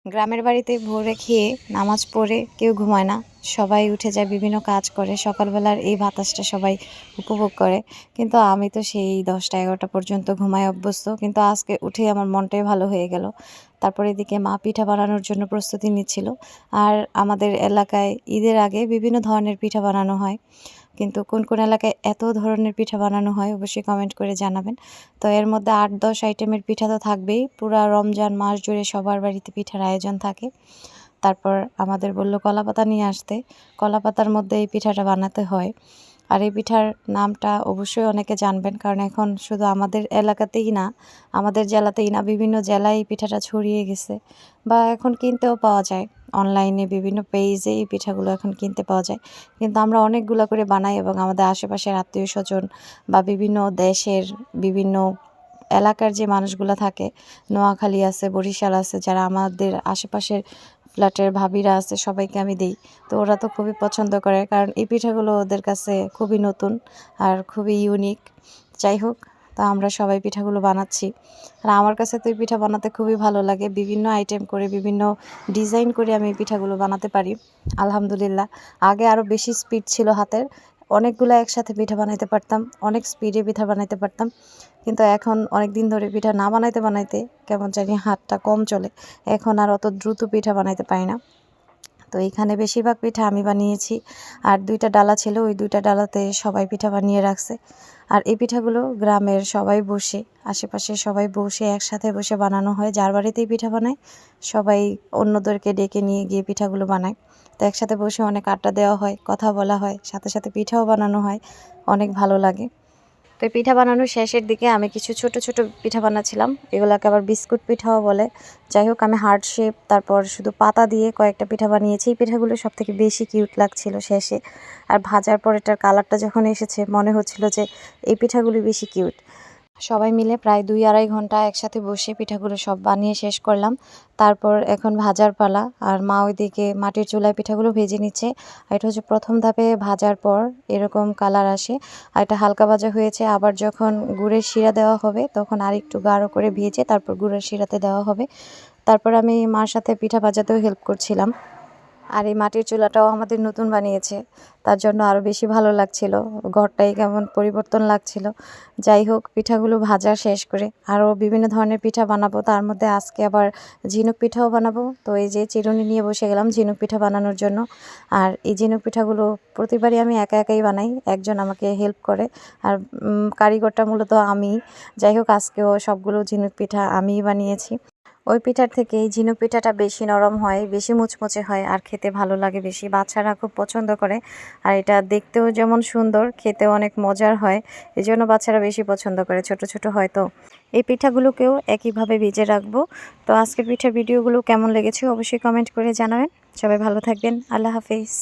গ্রামের বাড়িতে ভোরে খেয়ে নামাজ পড়ে কেউ ঘুমায় না, সবাই উঠে যায় বিভিন্ন কাজ করে। সকালবেলার এই বাতাসটা সবাই উপভোগ করে, কিন্তু আমি তো সেই 10টা 11টা পর্যন্ত ঘুমায় অভ্যস্ত। কিন্তু আজকে উঠে আমার মনটাই ভালো হয়ে গেল। তারপর এদিকে মা পিঠা বানানোর জন্য প্রস্তুতি নিচ্ছিল। আর আমাদের এলাকায় ঈদের আগে বিভিন্ন ধরনের পিঠা বানানো হয়, কিন্তু কোন কোন এলাকায় এত ধরনের পিঠা বানানো হয় অবশ্যই কমেন্ট করে জানাবেন। তো এর মধ্যে 8-10 আইটেমের পিঠা তো থাকবেই, পুরা রমজান মাস জুড়ে সবার বাড়িতে পিঠার আয়োজন থাকে। তারপর আমাদের বলল কলাপাতা নিয়ে আসতে, কলাপাতার মধ্যে এই পিঠাটা বানাতে হয়। আর এই পিঠার নামটা অবশ্যই অনেকে জানবেন, কারণ এখন শুধু আমাদের এলাকাতেই না, আমাদের জেলাতেই না, বিভিন্ন জেলায় এই পিঠাটা ছড়িয়ে গেছে, বা এখন কিনতেও পাওয়া যায়। অনলাইনে বিভিন্ন পেজে এই পিঠাগুলো এখন কিনতে পাওয়া যায়। কিন্তু আমরা অনেকগুলো করে বানাই এবং আমাদের আশেপাশের আত্মীয় স্বজন বা বিভিন্ন দেশের বিভিন্ন এলাকার যে মানুষগুলো থাকে, নোয়াখালী আছে, বরিশাল আছে, যারা আমাদের আশেপাশের ফ্ল্যাটের ভাবিরা আছে, সবাইকে আমি দিই। তো ওরা তো খুবই পছন্দ করে, কারণ এই পিঠাগুলো ওদের কাছে খুবই নতুন আর খুবই ইউনিক। যাই হোক, তা আমরা সবাই পিঠাগুলো বানাচ্ছি। আর আমার কাছে তো এই পিঠা বানাতে খুবই ভালো লাগে। বিভিন্ন আইটেম করে, বিভিন্ন ডিজাইন করে আমি এই পিঠাগুলো বানাতে পারি আলহামদুলিল্লাহ। আগে আরও বেশি স্পিড ছিল হাতের, অনেকগুলো একসাথে পিঠা বানাইতে পারতাম, অনেক স্পিডে পিঠা বানাইতে পারতাম। কিন্তু এখন অনেক দিন ধরে পিঠা না বানাইতে বানাইতে কেমন জানি হাতটা কম চলে, এখন আর অত দ্রুত পিঠা বানাইতে পারি না। তো এইখানে বেশিরভাগ পিঠা আমি বানিয়েছি। আর 2টা ডালা ছিল, ওই 2টা ডালাতে সবাই পিঠা বানিয়ে রাখছে। আর এই পিঠাগুলো গ্রামের সবাই বসে, আশেপাশে সবাই বসে একসাথে বসে বানানো হয়। যার বাড়িতেই পিঠা বানায় সবাই অন্যদেরকে ডেকে নিয়ে গিয়ে পিঠাগুলো বানায়। তো একসাথে বসে অনেক আড্ডা দেওয়া হয়, কথা বলা হয়, সাথে সাথে পিঠাও বানানো হয়, অনেক ভালো লাগে। তো এই পিঠা বানানোর শেষের দিকে আমি কিছু ছোট ছোট পিঠা বানাচ্ছিলাম, এগুলোকে আবার বিস্কুট পিঠাও বলে। যাই হোক, আমি হার্ট শেপ তারপর শুধু পাতা দিয়ে কয়েকটা পিঠা বানিয়েছি। এই পিঠাগুলো সব থেকে বেশি কিউট লাগছিল শেষে। আর ভাজার পর এটার কালারটা যখন এসেছে মনে হচ্ছিল যে এই পিঠাগুলি বেশি কিউট। সবাই মিলে প্রায় 2-2.5 ঘন্টা একসাথে বসে পিঠাগুলো সব বানিয়ে শেষ করলাম। তারপর এখন ভাজার পালা, আর মা ওইদিকে মাটির চুলায় পিঠাগুলো ভেজে নিচ্ছে। আর এটা হচ্ছে প্রথম ধাপে ভাজার পর এরকম কালার আসে, আর এটা হালকা ভাজা হয়েছে। আবার যখন গুড়ের শিরা দেওয়া হবে তখন আর একটু গাঢ় করে ভেজে তারপর গুড়ের শিরাতে দেওয়া হবে। তারপর আমি মার সাথে পিঠা ভাজাতেও হেল্প করছিলাম। আর এই মাটির চুলাটাও আমাদের নতুন বানিয়েছে, তার জন্য আরও বেশি ভালো লাগছিল, ঘরটাই কেমন পরিবর্তন লাগছিল। যাই হোক, পিঠাগুলো ভাজা শেষ করে আরও বিভিন্ন ধরনের পিঠা বানাবো, তার মধ্যে আজকে আবার ঝিনুক পিঠাও বানাবো। তো এই যে চিরুনি নিয়ে বসে গেলাম ঝিনুক পিঠা বানানোর জন্য। আর এই ঝিনুক পিঠাগুলো প্রতিবারই আমি একা একাই বানাই, একজন আমাকে হেল্প করে, আর কারিগরটা মূলত আমি। যাই হোক, আজকেও সবগুলো ঝিনুক পিঠা আমিই বানিয়েছি। ওই পিঠার থেকে এই ঝিনুক পিঠাটা বেশি নরম হয়, বেশি মুচমুচে হয়, আর খেতে ভালো লাগে বেশি। বাচ্চারা খুব পছন্দ করে, আর এটা দেখতেও যেমন সুন্দর, খেতেও অনেক মজার হয়। এই জন্য বাচ্চারা বেশি পছন্দ করে, ছোট ছোট হয়তো। এই পিঠাগুলোকেও একইভাবে ভেজে রাখবো। তো আজকের পিঠার ভিডিওগুলো কেমন লেগেছে অবশ্যই কমেন্ট করে জানাবেন। সবাই ভালো থাকবেন, আল্লাহ হাফেজ।